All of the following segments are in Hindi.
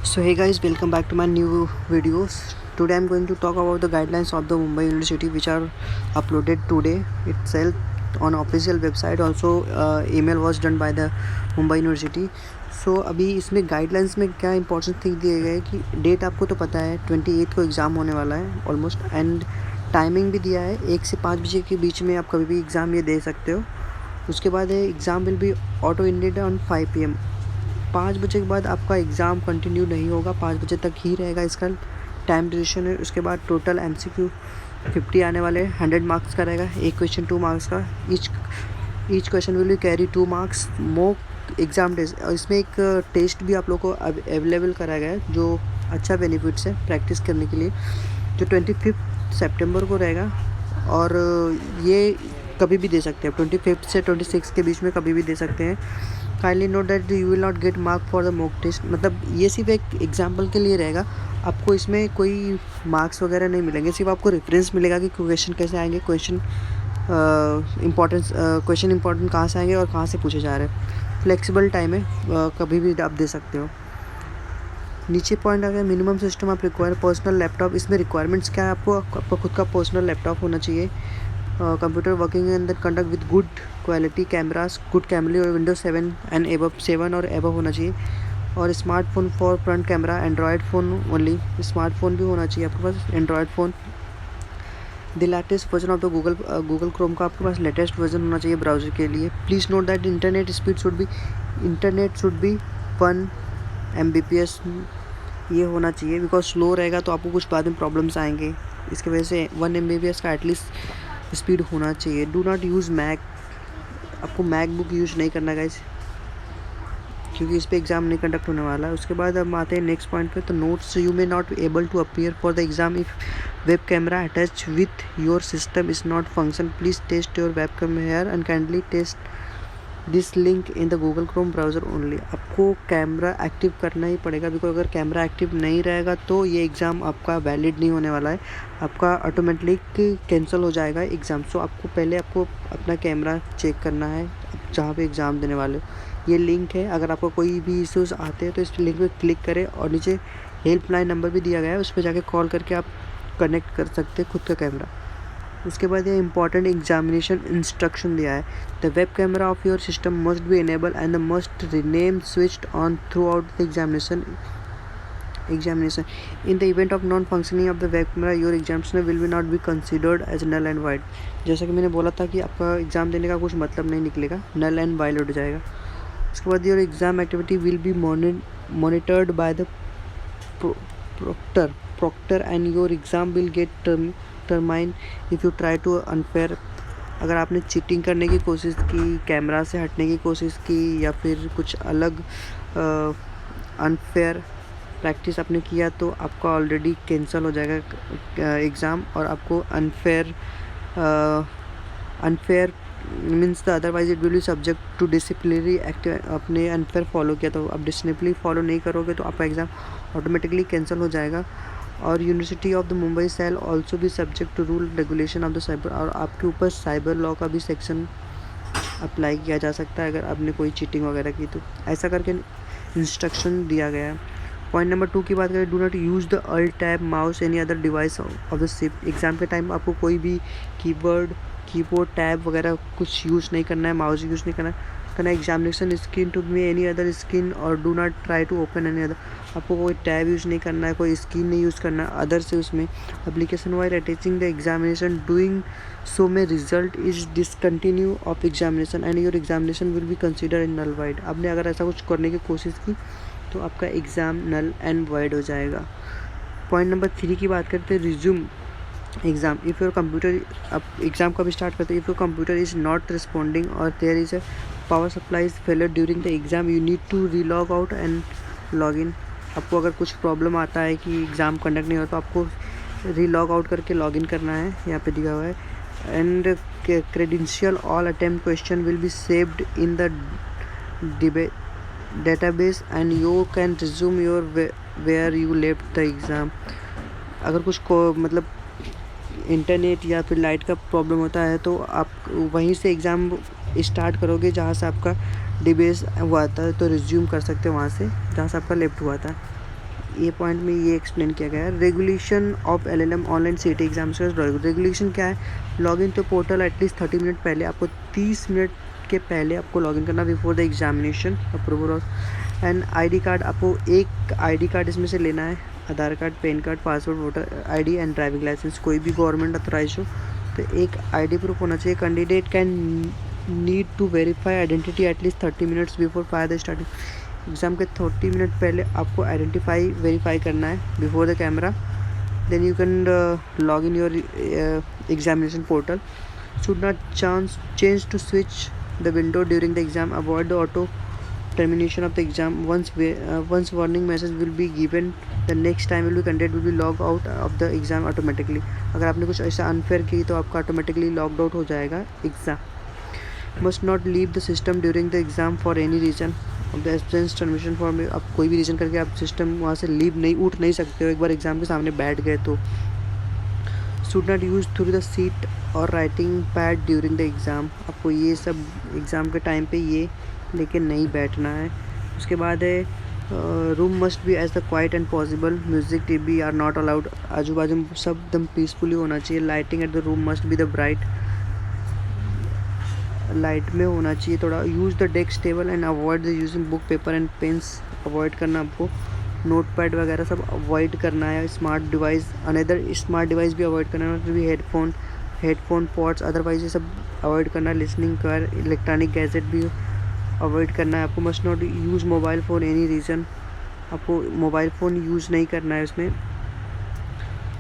So hey guys, welcome back to my new videos. Today I'm going to talk about the guidelines of the Mumbai University which are uploaded today itself on official website. Also email was done by the Mumbai University. So अभी इसमें गाइडलाइंस में क्या इंपॉर्टेंट थिंग दिए गए कि डेट आपको तो पता है 28 को एग्ज़ाम होने वाला है ऑलमोस्ट, एंड टाइमिंग भी दिया है 1 से 5 बजे के बीच में आप कभी भी एग्ज़ाम ये दे सकते हो. उसके बाद exam will be auto ended on 5 PM. 5 बजे के बाद आपका एग्ज़ाम कंटिन्यू नहीं होगा, 5 बजे तक ही रहेगा इसका टाइम ड्यूरेशन है. उसके बाद टोटल MCQ 50 आने वाले 100 मार्क्स का रहेगा. एक क्वेश्चन 2 मार्क्स का. Each question will be carry 2 marks. Mock exam test, और इसमें एक टेस्ट भी आप लोग को अवेलेबल कराया गया है जो अच्छा बेनिफिट्स है प्रैक्टिस करने के लिए, जो 25 सितंबर को रहेगा. और ये कभी भी दे सकते हैं, 25 से 26 के बीच में कभी भी दे सकते हैं. Kindly note that you will not get mark for the mock test. मतलब ये सिर्फ एक एग्जाम्पल के लिए रहेगा, आपको इसमें कोई मार्क्स वगैरह नहीं मिलेंगे, सिर्फ आपको रेफरेंस मिलेगा कि क्वेश्चन कैसे आएंगे, क्वेश्चन इंपॉर्टेंट कहाँ से आएंगे और कहाँ से पूछे जा रहे हैं. फ्लेक्सिबल टाइम है, कभी भी आप दे सकते हो. नीचे पॉइंट आ गया मिनिमम सिस्टम आप रिक्वायर पर्सनल लैपटॉप. इसमें रिक्वायरमेंट्स क्या है, आपका खुद का पर्सनल लैपटॉप होना चाहिए. Computer working in the conduct with good quality cameras, good कैमरे और विंडोज 7 एंड एबव 7 और एबव होना चाहिए. और smartphone for front camera, Android phone only. Smartphone भी होना चाहिए आपके पास, Android phone. The latest version of the Google Chrome का आपके पास लेटेस्ट वर्जन होना चाहिए ब्राउज़र के लिए. Please note that internet speed should be 1 Mbps ये होना चाहिए, बिकॉज स्लो रहेगा तो आपको कुछ बाद में प्रॉब्लम्स आएंगे. इसकी वजह से 1 Mbps का एटलीस्ट स्पीड होना चाहिए. डू नॉट यूज़ मैक, आपको मैकबुक यूज़ नहीं करना गाइस, क्योंकि इस पर एग्ज़ाम नहीं कंडक्ट होने वाला है. उसके बाद हम आते हैं नेक्स्ट पॉइंट पे. तो notes you may not able to appear for the exam if web camera attach with your system is not function. Please test your web camera and kindly test this link in the Google Chrome browser only. आपको कैमरा एक्टिव करना ही पड़ेगा, बिकॉज अगर कैमरा एक्टिव नहीं रहेगा तो ये एग्ज़ाम आपका वैलिड नहीं होने वाला है, आपका ऑटोमेटिक कैंसिल हो जाएगा एग्ज़ाम. सो आपको अपना कैमरा चेक करना है जहाँ पे एग्ज़ाम देने वाले हो. ये लिंक है, अगर आपको कोई भी इश्यूज़ आते हैं तो इस लिंक पे क्लिक करें, और नीचे हेल्पलाइन नंबर भी दिया गया है, उस पर जाके कॉल करके आप कनेक्ट कर सकते हैं खुद का कैमरा. उसके बाद ये इंपॉर्टेंट एग्जामिनेशन इंस्ट्रक्शन दिया है. The web camera off your system must be enabled and must remain switched on throughout the examination. In the event of non-functioning of the web camera, your examination will not be considered as null and void. जैसा कि मैंने बोला था कि आपका एग्ज़ाम देने का कुछ मतलब नहीं निकलेगा, null and void हो जाएगा. उसके बाद your exam activity will be monitored by the proctor and your exam will get determined if you try to unfair. अगर आपने चीटिंग करने की कोशिश की, कैमरा से हटने की कोशिश की, या फिर कुछ अलग अनफेयर प्रैक्टिस आपने किया, तो आपका ऑलरेडी कैंसिल हो जाएगा एग्ज़ाम. और आपको unfair means the otherwise it will be subject to disciplinary act. आपने अनफेयर फॉलो किया तो आप डिसिप्लिनरी फॉलो नहीं करोगे तो आपका एग्ज़ाम ऑटोमेटिकली कैंसिल हो जाएगा. और university of the Mumbai shall also भी subject to rule regulation of the cyber. और आपके ऊपर साइबर लॉ का भी सेक्शन अप्लाई किया जा सकता है अगर आपने कोई चीटिंग वगैरह की तो. ऐसा करके इंस्ट्रक्शन दिया गया है. पॉइंट नंबर 2 की बात करें, do not use the alt tab mouse any other device of the सिप. एग्ज़ाम के टाइम आपको कोई भी कीबोर्ड टैब वगैरह कुछ यूज़ नहीं करना है, माउस यूज़ नहीं करना है. Examination screen to be any other screen और do not try to open any other. आपको कोई टैब यूज़ नहीं करना है, कोई स्क्रीन नहीं यूज़ करना है अदर से उसमें. Application while attaching the examination doing so may result is discontinue of examination and your examination will be consider in null void. आपने अगर ऐसा कुछ करने की कोशिश की तो आपका एग्ज़ाम नल एंड वाइड हो जाएगा. पॉइंट नंबर 3 की बात करते हैं, resume exam. If your computer, अब एग्ज़ाम कब स्टार्ट करते हैं, if your computer is not responding और there is a power supply is failure during the exam, you need to relog out and log in. आपको अगर कुछ प्रॉब्लम आता है कि एग्ज़ाम कंडक्ट नहीं हो तो आपको रीलॉग आउट करके लॉग इन करना है, यहाँ पे दिया हुआ है. And credential all attempt question will be saved in the database and you can resume your where you left the exam. अगर कुछ को मतलब इंटरनेट या फिर लाइट का प्रॉब्लम होता है तो आप वहीं से एग्ज़ाम स्टार्ट करोगे जहाँ से आपका डिबेस हुआ था, तो रिज्यूम कर सकते हो वहाँ से जहाँ से आपका लेफ्ट हुआ था. ये पॉइंट में ये एक्सप्लेन किया गया है। Regulation of LLM online CAT exams का रेगुलेशन क्या है? Login to portal at least 30 minute पहले, आपको 30 मिनट के पहले आपको लॉगिन करना before the examination approval of. And ID card, आपको एक ID कार्ड इसमें से लेना है, Aadhaar card, PAN card, passport, voter ID and driving licence, कोई भी गवर्नमेंट अथोराइज हो तो एक ID प्रूफ होना चाहिए। Candidate can need to verify identity at least 30 minutes before fire the starting. Exam के 30 मिनट पहले आपको आइडेंटिफाई वेरीफाई करना है before the camera, then you can log in your examination portal. Should not change to switch the window during the exam. Avoid the auto termination of the exam. Once warning message will be given, the next time will be conducted will be log out of the exam automatically. अगर आपने कुछ ऐसा अनफेयर की तो आपका ऑटोमेटिकली लॉग आउट हो जाएगा exam. Must not leave the system during the exam for any reason of the absence termination for में। आप कोई भी रीज़न करके आप सिस्टम वहाँ से उठ नहीं सकते हो एक बार एग्ज़ाम के सामने बैठ गए तो। Should not use through the seat और writing pad during the exam. आपको ये सब एग्ज़ाम के टाइम पे ये लेके नहीं बैठना है। उसके बाद है room must be as the quiet and possible. Music TV are not allowed. आजू बाजू में सब एकदम पीसफुली होना चाहिए। Lighting at the room must be the bright, light में होना चाहिए थोड़ा। Use the desk table and avoid the using book paper and pens, avoid करना आपको। नोट पैड वगैरह सब अवॉइड करना है। Smart device, another smart device भी अवॉइड करना है, भी हेडफोन पॉड्स अदरवाइज ये सब अवॉइड करना है। लिसनिंग कर इलेक्ट्रॉनिक गैजेट भी अवॉइड करना है आपको। Must not use mobile phone any reason, आपको मोबाइल फ़ोन यूज़ नहीं करना है उसमें।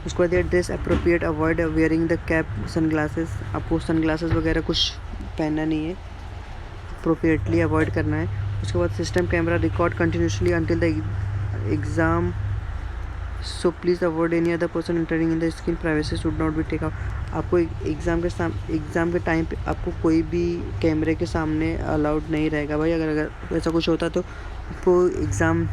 उसके बाद dress appropriate, avoid wearing the cap, sunglasses, आपको सनग्लासेस वगैरह कुछ पहनना नहीं है, अप्रोप्रिएटली अवॉइड करना है। उसके बाद system camera record continuously until the exam, so please avoid any other person entering in the screen, privacy should not be take out. आपको एग्ज़ाम के टाइम पे आपको कोई भी कैमरे के सामने अलाउड नहीं रहेगा भाई। अगर ऐसा कुछ होता तो आपको एग्ज़ाम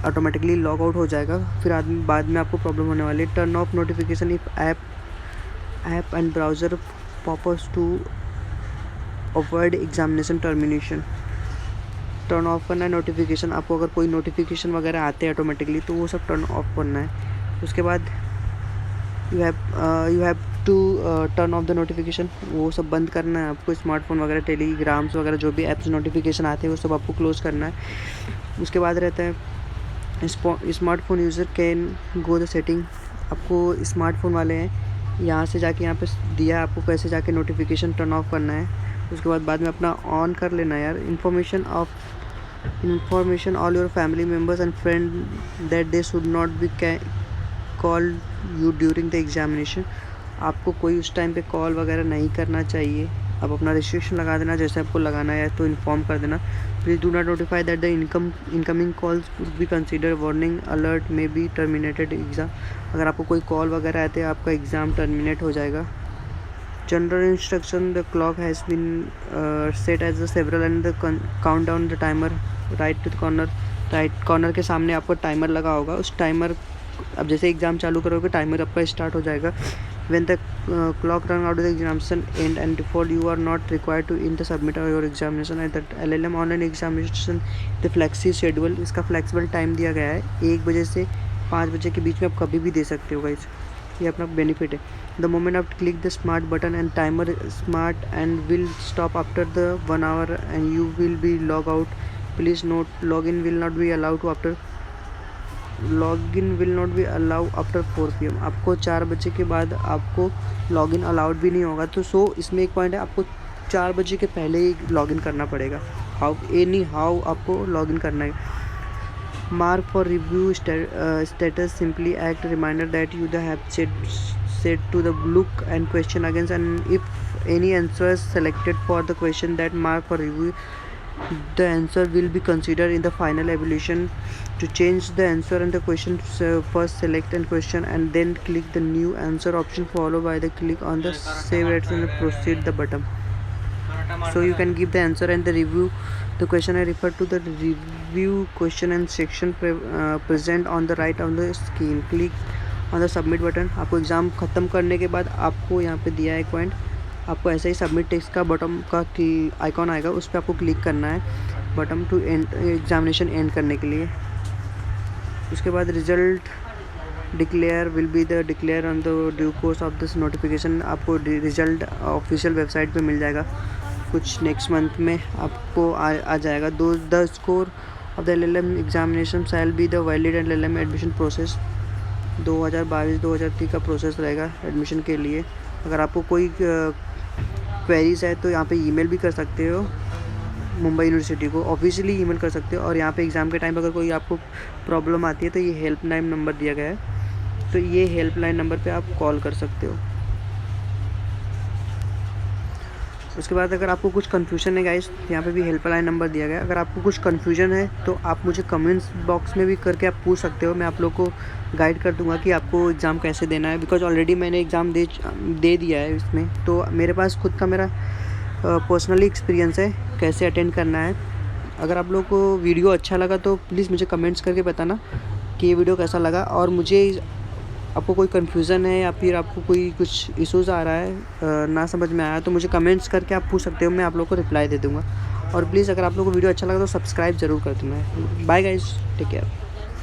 ऑटोमेटिकली लॉग आउट हो जाएगा, फिर बाद में आपको प्रॉब्लम होने वाली है। Turn off notification if app and browser popups to avoid examination termination. Turn off करना है नोटिफिकेशन, आपको अगर कोई नोटिफिकेशन वगैरह आते हैं ऑटोमेटिकली तो वो सब टर्न ऑफ करना है। उसके बाद you have to turn off the notification, वो सब बंद करना है आपको। स्मार्टफोन वगैरह, टेलीग्राम्स वगैरह जो भी ऐप्स नोटिफिकेशन आते हैं वो सब आपको क्लोज़ करना है। उसके बाद रहता है smartphone user can go the setting, आपको स्मार्टफोन वाले हैं यहाँ से जाके यहाँ पे दिया आपको कैसे जाके नोटिफिकेशन टर्न ऑफ करना है। उसके बाद में अपना ऑन कर लेना यार। Information all your family members and friend that they should not be call you during the examination, आपको कोई उस टाइम पे कॉल वगैरह नहीं करना चाहिए। आप अपना रिस्ट्रिक्शन लगा देना, जैसे आपको लगाना है तो इन्फॉर्म कर देना। Please do not notify that the incoming calls would be consider warning alert may be terminated exam. अगर आपको कोई कॉल वगैरह आते हैं आपका एग्ज़ाम टर्मिनेट हो जाएगा। General instruction, the clock has been set as the several and the count down the timer right to the corner, right corner के सामने आपको टाइमर लगा होगा। उस टाइमर अब जैसे एग्ज़ाम चालू करोगे टाइमर आपका स्टार्ट हो जाएगा। when the clock run out of the examination end and default you are not required to in the submit your examination at the LLM online examination the flexi schedule, इसका फ्लेक्सिबल टाइम दिया गया है 1 बजे से 5 बजे के बीच में आप कभी भी दे सकते हो गाइस, ये अपना बेनिफिट है। द मोमेंट आप click the smart button and timer smart and will stop after the 1 hour and you will be log out. Please note login will not be allowed to after 4 PM। आपको 4 बजे के बाद आपको लॉगिन अलाउड भी नहीं होगा। तो इसमें एक पॉइंट है, आपको 4 बजे के पहले ही लॉगिन करना पड़ेगा। हाउ आपको लॉगिन करना है। Mark for review status, simply act reminder that you have set to the look and question against, and if any answer is selected for the question that mark for review, the answer will be considered in the final evaluation. To change the answer and the question, first select and question and then click the new answer option followed by the click on the save as and proceed the button. So you can give the answer and the review the question. I refer to the review question and section present on the right on the screen. Click on the submit button. आपको एग्ज़ाम ख़त्म करने के बाद आपको यहाँ पे दिया है एक पॉइंट, आपको ऐसे ही सबमिट टेक्स्ट का बटन का आइकॉन आएगा, उस पर आपको क्लिक करना है button to end examination end करने के लिए। उसके बाद result declare will be the declare on the due course of this notification. आपको रिज़ल्ट ऑफिशियल वेबसाइट पे मिल जाएगा, कुछ नेक्स्ट मंथ में आपको आ जाएगा। The score of the LLM examination shall be the valid and LLM admission process. 2022-2023 का प्रोसेस रहेगा एडमिशन के लिए। अगर आपको कोई क्वेरीज है तो यहाँ पे ईमेल भी कर सकते हो मुंबई यूनिवर्सिटी को, ऑफिशियली ईमेल कर सकते हो। और यहाँ पे एग्ज़ाम के टाइम अगर कोई आपको प्रॉब्लम आती है तो ये हेल्पलाइन नंबर दिया गया है, तो ये हेल्पलाइन नंबर पे आप कॉल कर सकते हो। उसके बाद अगर आपको कुछ कन्फ्यूजन है गाइस, यहाँ पे भी हेल्पलाइन नंबर दिया गया है। अगर आपको कुछ कन्फ्यूजन है तो आप मुझे कमेंट्स बॉक्स में भी करके आप पूछ सकते हो। मैं आप लोग को गाइड कर दूंगा कि आपको एग्ज़ाम कैसे देना है, बिकॉज ऑलरेडी मैंने एग्ज़ाम दे दिया है इसमें, तो मेरे पास खुद का मेरा पर्सनली एक्सपीरियंस है कैसे अटेंड करना है। अगर आप लोग को वीडियो अच्छा लगा तो प्लीज़ मुझे कमेंट्स करके बताना कि ये वीडियो कैसा लगा। और मुझे आपको कोई कन्फ्यूज़न है या फिर आपको कोई कुछ इश्यूज़ आ रहा है ना समझ में आया तो मुझे कमेंट्स करके आप पूछ सकते हो, मैं आप लोग को रिप्लाई दे दूँगा। और प्लीज़ अगर आप लोग को वीडियो अच्छा लगा तो सब्सक्राइब ज़रूर कर देना। Bye guys, take care.